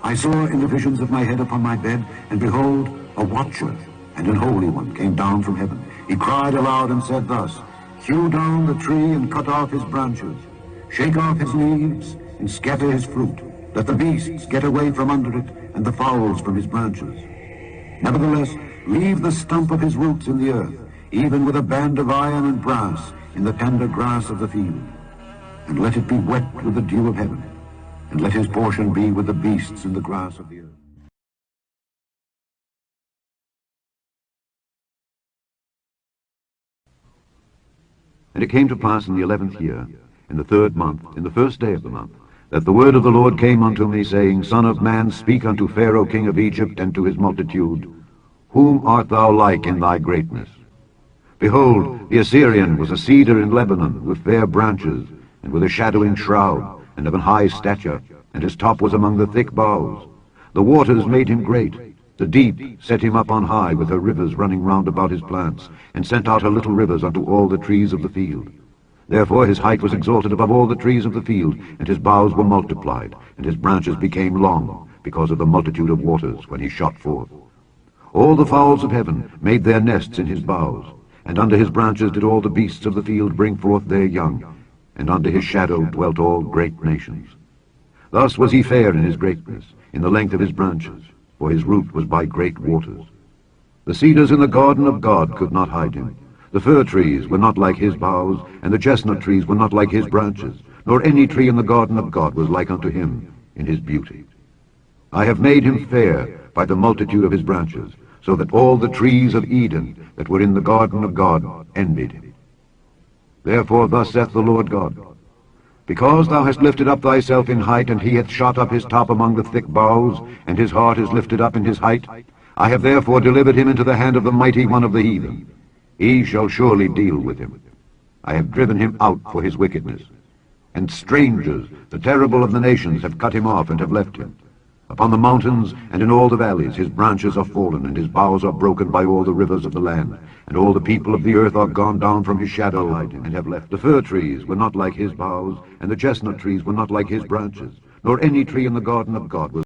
I saw in the visions of my head upon my bed, and behold, a watcher and an holy one came down from heaven. He cried aloud and said thus, Hew down the tree and cut off his branches, shake off his leaves and scatter his fruit. Let the beasts get away from under it, and the fowls from his branches. Nevertheless, leave the stump of his roots in the earth, even with a band of iron and brass in the tender grass of the field. And let it be wet with the dew of heaven, and let his portion be with the beasts in the grass of the earth. And it came to pass in the 11th year, in the 3rd month, in the 1st day of the month, that the word of the Lord came unto me, saying, Son of man, speak unto Pharaoh king of Egypt, and to his multitude, Whom art thou like in thy greatness? Behold, the Assyrian was a cedar in Lebanon, with fair branches, and with a shadowing shroud, and of an high stature, and his top was among the thick boughs. The waters made him great. The deep set him up on high, with her rivers running round about his plants, and sent out her little rivers unto all the trees of the field. Therefore his height was exalted above all the trees of the field, and his boughs were multiplied, and his branches became long, because of the multitude of waters, when he shot forth. All the fowls of heaven made their nests in his boughs, and under his branches did all the beasts of the field bring forth their young, and under his shadow dwelt all great nations. Thus was he fair in his greatness, in the length of his branches, for his root was by great waters. The cedars in the garden of God could not hide him. The fir trees were not like his boughs, and the chestnut trees were not like his branches, nor any tree in the garden of God was like unto him in his beauty. I have made him fair by the multitude of his branches, so that all the trees of Eden that were in the garden of God envied him. Therefore thus saith the Lord God, Because thou hast lifted up thyself in height, and he hath shot up his top among the thick boughs, and his heart is lifted up in his height, I have therefore delivered him into the hand of the mighty one of the heathen. He shall surely deal with him. I have driven him out for his wickedness. And strangers, the terrible of the nations, have cut him off and have left him. Upon the mountains and in all the valleys his branches are fallen, and his boughs are broken by all the rivers of the land. And all the people of the earth are gone down from his shadow, and have left. The fir trees were not like his boughs, and the chestnut trees were not like his branches, nor any tree in the garden of God was